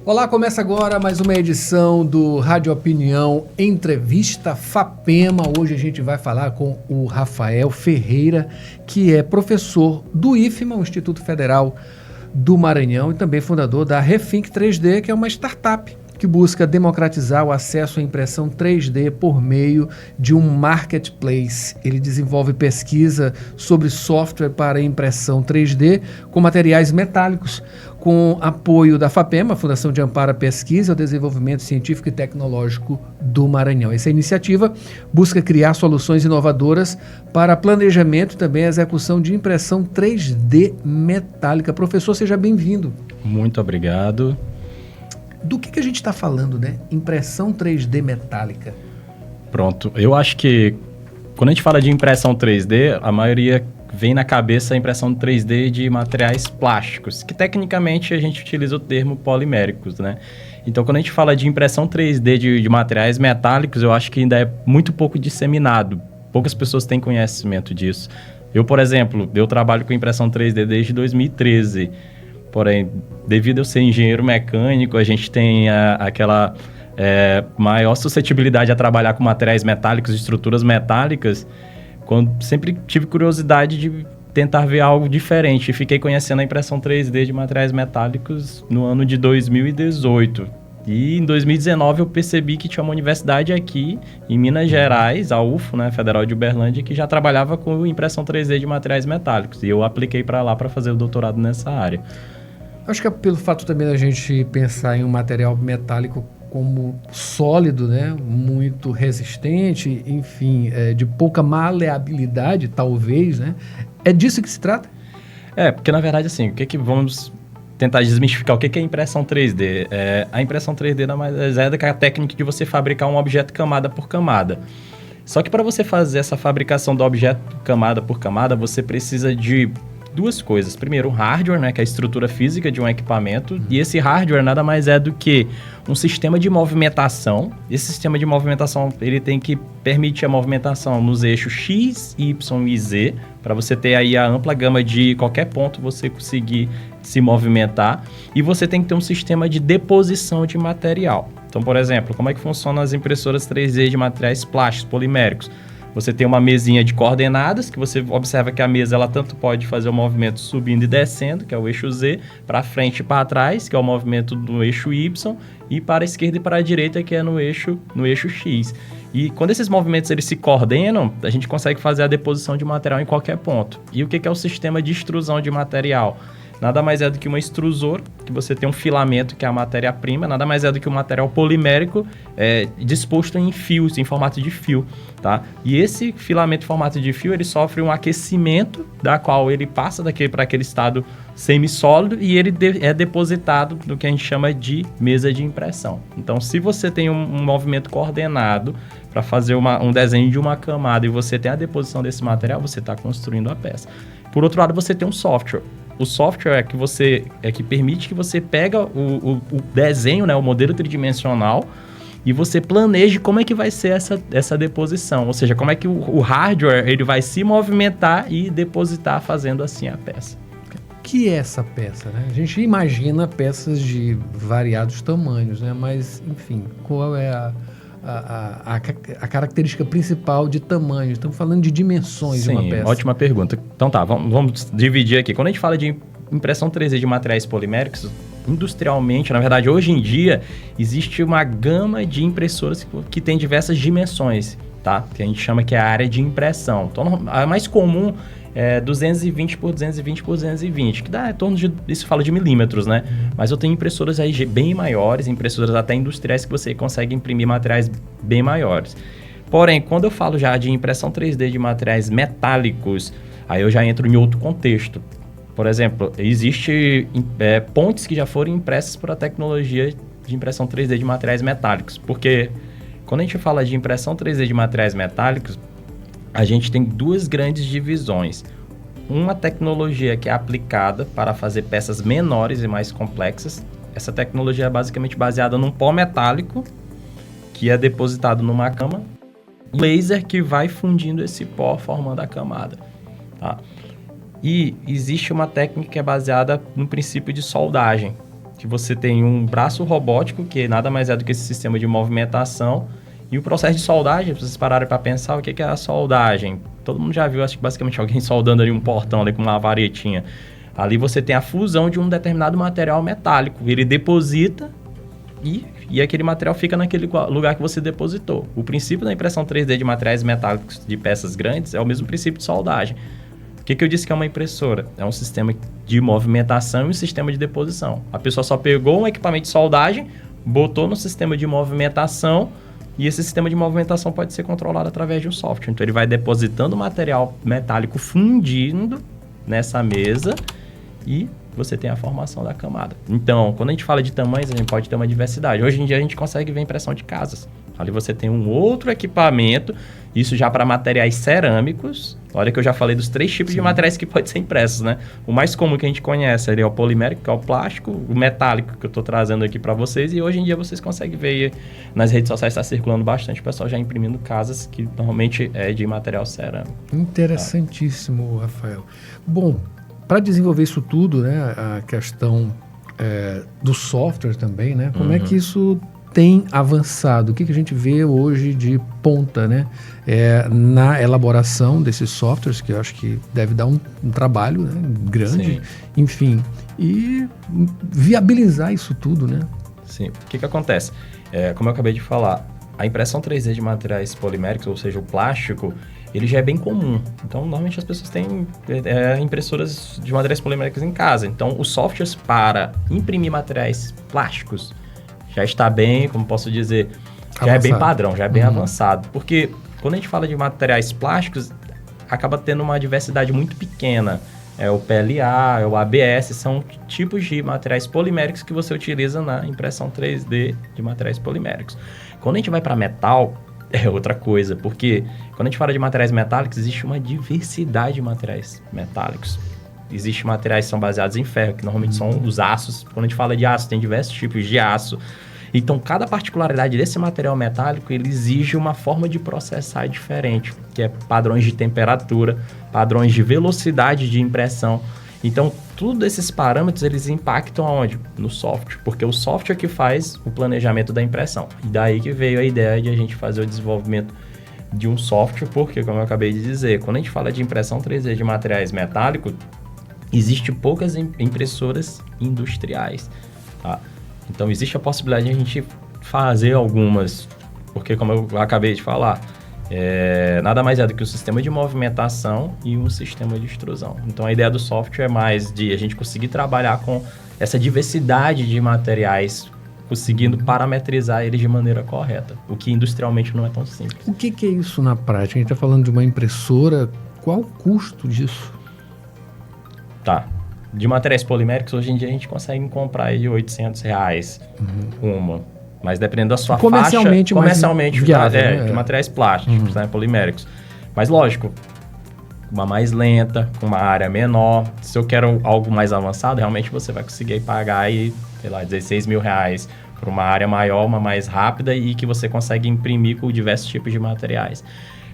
Olá, começa agora mais uma edição do Rádio Opinião Entrevista FAPEMA. Hoje a gente vai falar com o Rafael Ferreira, que é professor do IFMA, o Instituto Federal do Maranhão, e também fundador da Rethink 3D, que é uma startup que busca democratizar o acesso à impressão 3D por meio de um marketplace. Ele desenvolve pesquisa sobre software para impressão 3D com materiais metálicos, com apoio da FAPEMA, Fundação de Amparo à Pesquisa e ao Desenvolvimento Científico e Tecnológico do Maranhão. Essa iniciativa busca criar soluções inovadoras para planejamento e também execução de impressão 3D metálica. Professor, seja bem-vindo. Muito obrigado. Do que a gente está falando, né? Impressão 3D metálica. Pronto. Eu acho que quando a gente fala de impressão 3D, a maioria vem na cabeça a impressão 3D de materiais plásticos, que tecnicamente a gente utiliza o termo poliméricos, né? Então, quando a gente fala de impressão 3D de materiais metálicos, eu acho que ainda é muito pouco disseminado. Poucas pessoas têm conhecimento disso. Eu, por exemplo, eu trabalho com impressão 3D desde 2013. Porém, devido a eu ser engenheiro mecânico, a gente tem aquela maior suscetibilidade a trabalhar com materiais metálicos, estruturas metálicas, quando sempre tive curiosidade de tentar ver algo diferente. Fiquei conhecendo a impressão 3D de materiais metálicos no ano de 2018. E em 2019 eu percebi que tinha uma universidade aqui em Minas Gerais, a UFO, né, Federal de Uberlândia, que já trabalhava com impressão 3D de materiais metálicos. E eu apliquei para lá para fazer o doutorado nessa área. Acho que é pelo fato também da gente pensar em um material metálico como sólido, né? Muito resistente, enfim, de pouca maleabilidade, talvez, né? É disso que se trata? Porque na verdade, assim, vamos tentar desmistificar o que é impressão 3D. A impressão 3D nada mais é do que a técnica de você fabricar um objeto camada por camada. Só que para você fazer essa fabricação do objeto camada por camada, você precisa de duas coisas. Primeiro, o hardware, né, que é a estrutura física de um equipamento. E esse hardware nada mais é do que um sistema de movimentação. Esse sistema de movimentação, ele tem que permitir a movimentação nos eixos X, Y e Z, para você ter aí a ampla gama de qualquer ponto você conseguir se movimentar. E você tem que ter um sistema de deposição de material. Então, por exemplo, como é que funcionam as impressoras 3D de materiais plásticos, poliméricos? Você tem uma mesinha de coordenadas, que você observa que a mesa ela tanto pode fazer o movimento subindo e descendo, que é o eixo Z, para frente e para trás, que é o movimento do eixo Y, e para a esquerda e para a direita, que é no eixo X. E quando esses movimentos eles se coordenam, a gente consegue fazer a deposição de material em qualquer ponto. E o que é o sistema de extrusão de material? Nada mais é do que uma extrusor, que você tem um filamento, que é a matéria-prima, nada mais é do que um material polimérico disposto em fios, em formato de fio, tá? E esse filamento em formato de fio, ele sofre um aquecimento, da qual ele passa para aquele estado semissólido e ele é depositado no que a gente chama de mesa de impressão. Então, se você tem um movimento coordenado para fazer um desenho de uma camada e você tem a deposição desse material, você está construindo a peça. Por outro lado, você tem um software. O software que permite que você pega o desenho, né, o modelo tridimensional, e você planeje como é que vai ser essa deposição. Ou seja, como é que o hardware ele vai se movimentar e depositar fazendo assim a peça. O que é essa peça, né? A gente imagina peças de variados tamanhos, né? Mas, enfim, qual é a característica principal de tamanho? Estamos falando de dimensões de uma peça. Sim, ótima pergunta. Então tá, vamos dividir aqui. Quando a gente fala de impressão 3D de materiais poliméricos, industrialmente, na verdade, hoje em dia, existe uma gama de impressoras que tem diversas dimensões, tá? Que a gente chama que é a área de impressão. Então, a mais comum é 220 por 220 por 220, que dá em torno de, isso fala de milímetros, né? Mas eu tenho impressoras aí bem maiores, impressoras até industriais que você consegue imprimir materiais bem maiores. Porém, quando eu falo já de impressão 3D de materiais metálicos, aí eu já entro em outro contexto. Por exemplo, existe pontes que já foram impressas por a tecnologia de impressão 3D de materiais metálicos, porque quando a gente fala de impressão 3D de materiais metálicos, a gente tem duas grandes divisões. Uma tecnologia que é aplicada para fazer peças menores e mais complexas. Essa tecnologia é basicamente baseada num pó metálico que é depositado numa cama. Um laser que vai fundindo esse pó, formando a camada. Tá? E existe uma técnica que é baseada no princípio de soldagem. que você tem um braço robótico, que nada mais é do que esse sistema de movimentação, e o processo de soldagem, se vocês pararem para pensar, o que é a soldagem? Todo mundo já viu, acho que basicamente alguém soldando ali um portão ali com uma varetinha. Ali você tem a fusão de um determinado material metálico, ele deposita e aquele material fica naquele lugar que você depositou. O princípio da impressão 3D de materiais metálicos de peças grandes é o mesmo princípio de soldagem. O que eu disse que é uma impressora? É um sistema de movimentação e um sistema de deposição. A pessoa só pegou um equipamento de soldagem, botou no sistema de movimentação, e esse sistema de movimentação pode ser controlado através de um software. Então ele vai depositando o material metálico fundindo nessa mesa e você tem a formação da camada. Então, quando a gente fala de tamanhos, a gente pode ter uma diversidade. Hoje em dia a gente consegue ver impressão de casas. Ali você tem um outro equipamento, isso já para materiais cerâmicos. Olha que eu já falei dos 3 tipos de materiais que podem ser impressos, né? O mais comum que a gente conhece é o polimérico, que é o plástico, o metálico que eu estou trazendo aqui para vocês. E hoje em dia vocês conseguem ver nas redes sociais, está circulando bastante o pessoal já imprimindo casas que normalmente é de material cerâmico. Interessantíssimo, Rafael. Bom, para desenvolver isso tudo, né, a questão do software também, né? Como é que isso tem avançado? O que a gente vê hoje de ponta, né? Na elaboração desses softwares, que eu acho que deve dar um trabalho, né, grande, Sim. enfim, e viabilizar isso tudo, né? Sim. O que acontece? Como eu acabei de falar, a impressão 3D de materiais poliméricos, ou seja, o plástico, ele já é bem comum. Então, normalmente as pessoas têm impressoras de materiais poliméricos em casa. Então, os softwares para imprimir materiais plásticos já está bem, como posso dizer, já é bem padrão, já é bem avançado. Porque quando a gente fala de materiais plásticos, acaba tendo uma diversidade muito pequena. É o PLA, é o ABS, são tipos de materiais poliméricos que você utiliza na impressão 3D de materiais poliméricos. Quando a gente vai para metal, é outra coisa, porque quando a gente fala de materiais metálicos, existe uma diversidade de materiais metálicos. Existem materiais que são baseados em ferro, que normalmente são os aços. Quando a gente fala de aço, tem diversos tipos de aço. Então, cada particularidade desse material metálico, ele exige uma forma de processar diferente, que é padrões de temperatura, padrões de velocidade de impressão. Então, todos esses parâmetros, eles impactam aonde? No software, porque o software que faz o planejamento da impressão. E daí que veio a ideia de a gente fazer o desenvolvimento de um software, porque, como eu acabei de dizer, quando a gente fala de impressão 3D de materiais metálicos, existem poucas impressoras industriais, tá? Então, existe a possibilidade de a gente fazer algumas, porque, como eu acabei de falar, nada mais é do que um sistema de movimentação e um sistema de extrusão. Então, a ideia do software é mais de a gente conseguir trabalhar com essa diversidade de materiais, conseguindo parametrizar eles de maneira correta, o que industrialmente não é tão simples. O que é isso na prática? A gente está falando de uma impressora, qual o custo disso? Tá. De materiais poliméricos, hoje em dia a gente consegue comprar aí de R$800 uma. Mas dependendo da sua comercialmente viável, né? De materiais plásticos, né, poliméricos. Mas lógico, uma mais lenta, com uma área menor. Se eu quero algo mais avançado, realmente você vai conseguir pagar aí, sei lá, R$16.000 por uma área maior, uma mais rápida e que você consegue imprimir com diversos tipos de materiais.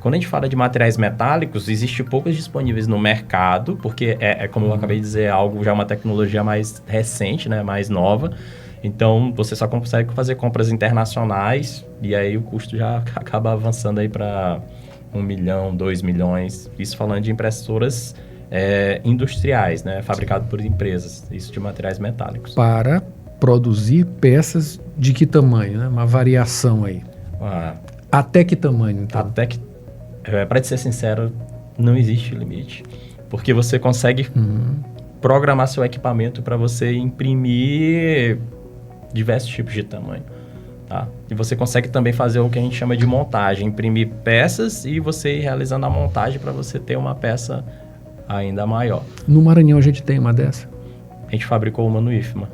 Quando a gente fala de materiais metálicos, existe poucos disponíveis no mercado, porque como eu acabei de dizer, algo já uma tecnologia mais recente, né, mais nova. Então, você só consegue fazer compras internacionais e aí o custo já acaba avançando aí para 1 milhão, 2 milhões. Isso falando de impressoras industriais, né, fabricado por empresas, isso de materiais metálicos. Para produzir peças de que tamanho, né? Uma variação aí. Até que tamanho, então? Até que, para ser sincero, não existe limite. Porque você consegue programar seu equipamento para você imprimir diversos tipos de tamanho. Tá? E você consegue também fazer o que a gente chama de montagem, imprimir peças e você ir realizando a montagem para você ter uma peça ainda maior. No Maranhão a gente tem uma dessa? A gente fabricou uma no IFMA.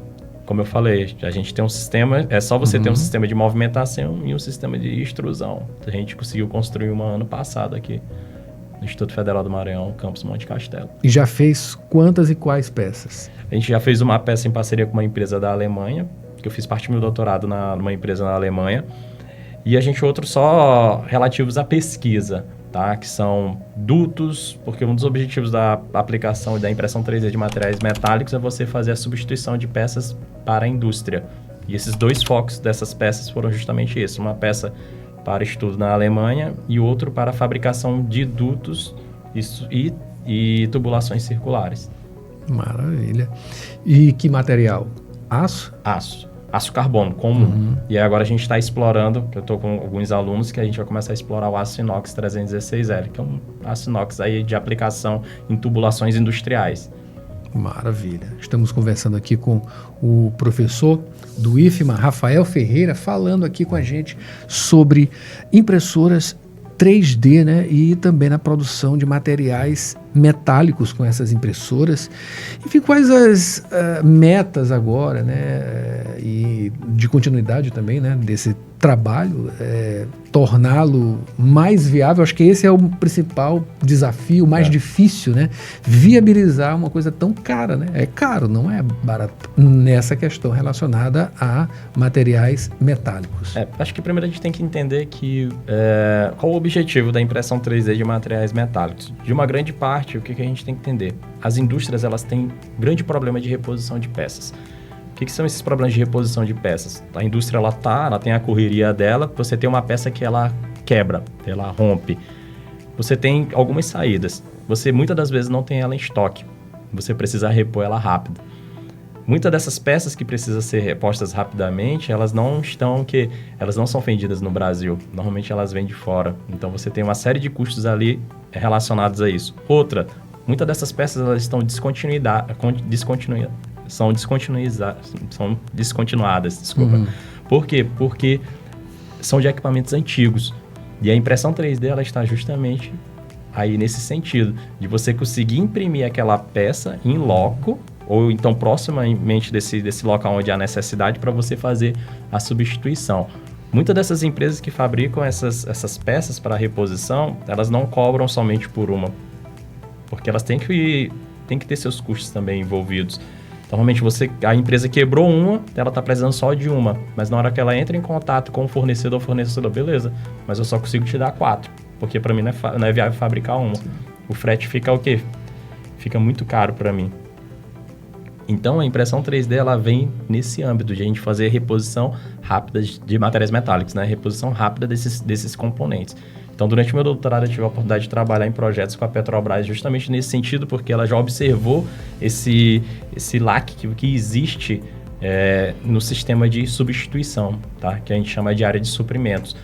Como eu falei, a gente tem um sistema, é só você ter um sistema de movimentação e um sistema de extrusão. A gente conseguiu construir uma ano passado aqui no Instituto Federal do Maranhão, campus Monte Castelo. E já fez quantas e quais peças? A gente já fez uma peça em parceria com uma empresa da Alemanha, que eu fiz parte do meu doutorado numa empresa na Alemanha, e a gente outros só relativos à pesquisa, tá? Que são dutos, porque um dos objetivos da aplicação e da impressão 3D de materiais metálicos é você fazer a substituição de peças para a indústria. E esses dois focos dessas peças foram justamente isso, uma peça para estudo na Alemanha e outro para a fabricação de dutos e tubulações circulares. Maravilha. E que material? Aço? Aço carbono comum. E agora a gente está explorando, que eu estou com alguns alunos, que a gente vai começar a explorar o aço inox 316L, que é um aço inox aí de aplicação em tubulações industriais. Maravilha. Estamos conversando aqui com o professor do IFMA, Rafael Ferreira, falando aqui com a gente sobre impressoras 3D, né? E também na produção de materiais metálicos com essas impressoras. Enfim, quais as metas agora, né? E de continuidade também, né? Desse trabalho, torná-lo mais viável. Acho que esse é o principal desafio, mais difícil, né? Viabilizar uma coisa tão cara, né? É caro, não é barato. Nessa questão relacionada a materiais metálicos. Acho que primeiro a gente tem que entender que qual o objetivo da impressão 3D de materiais metálicos. De uma grande parte, o que a gente tem que entender? As indústrias, elas têm grande problema de reposição de peças. O que são esses problemas de reposição de peças? A indústria, ela tem a correria dela, você tem uma peça que ela quebra, ela rompe. Você tem algumas saídas. Você, muitas das vezes, não tem ela em estoque. Você precisa repor ela rápido. Muitas dessas peças que precisam ser repostas rapidamente, elas não são vendidas no Brasil. Normalmente, elas vêm de fora. Então, você tem uma série de custos ali relacionados a isso. Outra, muitas dessas peças, elas estão são descontinuadas, desculpa. Por quê? Porque são de equipamentos antigos. E a impressão 3D, ela está justamente aí nesse sentido, de você conseguir imprimir aquela peça em loco, ou então proximamente desse local onde há necessidade para você fazer a substituição. Muitas dessas empresas que fabricam essas peças para reposição, elas não cobram somente por uma, porque elas têm que ter seus custos também envolvidos. Então, realmente, a empresa quebrou uma, ela está precisando só de uma. Mas na hora que ela entra em contato com o fornecedor, beleza, mas eu só consigo te dar 4. Porque para mim não é viável fabricar uma. O frete fica o quê? Fica muito caro para mim. Então, a impressão 3D, ela vem nesse âmbito de a gente fazer reposição rápida de materiais metálicos, né? Reposição rápida desses componentes. Então, durante o meu doutorado, eu tive a oportunidade de trabalhar em projetos com a Petrobras justamente nesse sentido, porque ela já observou esse lac que existe no sistema de substituição, tá? Que a gente chama de área de suprimentos.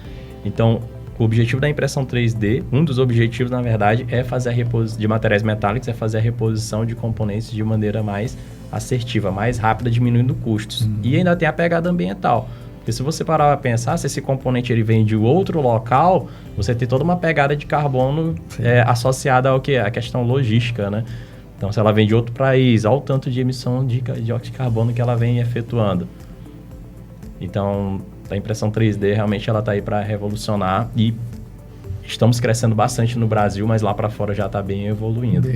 Então, o objetivo da impressão 3D, um dos objetivos, na verdade, é fazer a reposição de materiais metálicos, é fazer a reposição de componentes de maneira mais assertiva, mais rápida, diminuindo custos. E ainda tem a pegada ambiental. Porque se você parar para pensar, se esse componente ele vem de outro local, você tem toda uma pegada de carbono associada ao quê? A questão logística, né? Então, se ela vem de outro país, olha o tanto de emissão de dióxido de carbono que ela vem efetuando. Então, a impressão 3D realmente ela está aí para revolucionar e estamos crescendo bastante no Brasil, mas lá para fora já está bem evoluído.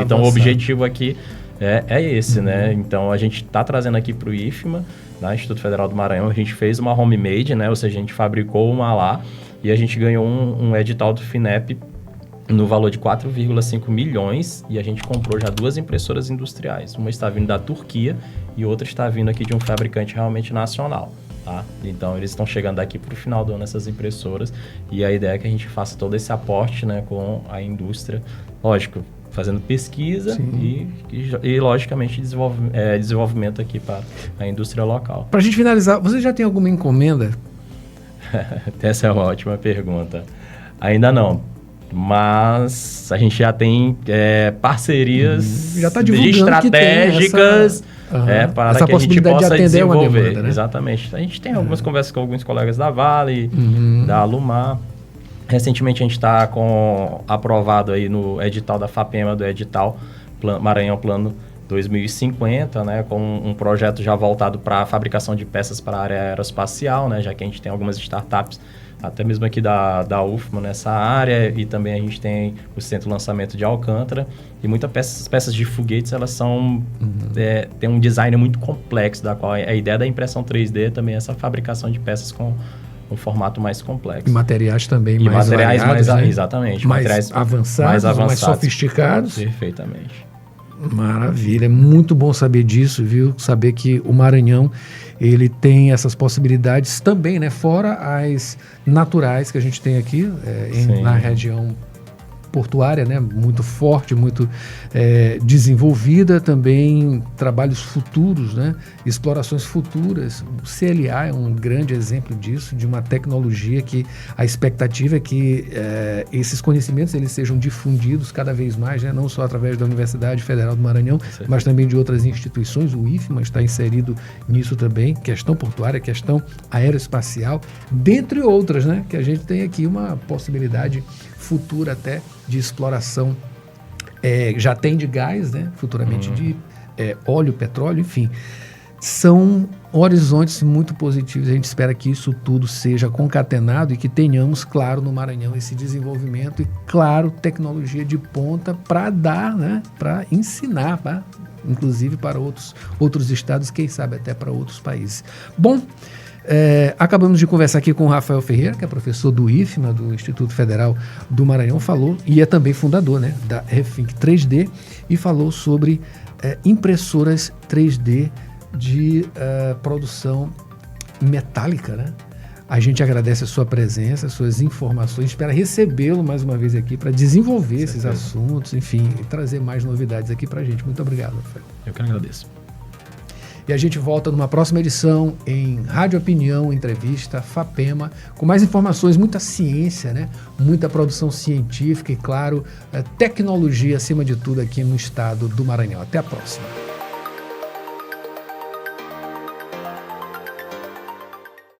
Então, o objetivo aqui é esse, né? Então, a gente está trazendo aqui para o IFMA, né? Instituto Federal do Maranhão, a gente fez uma homemade, né? Ou seja, a gente fabricou uma lá e a gente ganhou um edital do FINEP no valor de 4,5 milhões e a gente comprou já 2 impressoras industriais. Uma está vindo da Turquia e outra está vindo aqui de um fabricante realmente nacional. Tá? Então, eles estão chegando aqui para o final do ano, essas impressoras, e a ideia é que a gente faça todo esse aporte, né, com a indústria, lógico, fazendo pesquisa e logicamente, desenvolvimento aqui para a indústria local. Para a gente finalizar, você já tem alguma encomenda? Essa é uma ótima pergunta. Ainda não, mas a gente já tem parcerias já tá estratégicas para essa que a gente possa de desenvolver. Uma demanda, né? Exatamente. A gente tem algumas conversas com alguns colegas da Vale, da Alumar. Recentemente a gente está aprovado aí no edital da FAPEMA, do edital Maranhão Plano 2050, né, com um projeto já voltado para a fabricação de peças para a área aeroespacial, né, já que a gente tem algumas startups, até mesmo aqui da UFMA nessa área, e também a gente tem o Centro de Lançamento de Alcântara, e muitas peças de foguetes, elas são tem um design muito complexo, da qual a ideia da impressão 3D também é essa fabricação de peças com um formato mais complexo. E materiais também e mais materiais variados, mais, né? exatamente, mais materiais avançados, mais sofisticados. Perfeitamente. Maravilha, é muito bom saber disso, viu? Saber que o Maranhão, ele tem essas possibilidades também, né? Fora as naturais que a gente tem aqui na região portuária, né? Muito forte, muito desenvolvida, também trabalhos futuros, né? Explorações futuras. O CLA é um grande exemplo disso, de uma tecnologia que a expectativa é que esses conhecimentos eles sejam difundidos cada vez mais, né? Não só através da Universidade Federal do Maranhão, mas também de outras instituições. O IFMA está inserido nisso também, questão portuária, questão aeroespacial, dentre outras, né? Que a gente tem aqui uma possibilidade futura até de exploração, já tem de gás, né? Futuramente de óleo, petróleo, enfim. São horizontes muito positivos. A gente espera que isso tudo seja concatenado e que tenhamos, claro, no Maranhão esse desenvolvimento e, claro, tecnologia de ponta para dar, né? Para ensinar, inclusive para outros estados, quem sabe até para outros países. Bom, acabamos de conversar aqui com o Rafael Ferreira, que é professor do IFMA, do Instituto Federal do Maranhão, falou, e é também fundador, né, da Refink 3D, e falou sobre impressoras 3D de produção metálica, né? A gente agradece a sua presença, as suas informações, espera recebê-lo mais uma vez aqui para desenvolver esses assuntos, enfim, e trazer mais novidades aqui para a gente. Muito obrigado, Rafael. Eu que agradeço. E a gente volta numa próxima edição em Rádio Opinião, entrevista, FAPEMA, com mais informações, muita ciência, né? Muita produção científica e, claro, tecnologia acima de tudo aqui no estado do Maranhão. Até a próxima.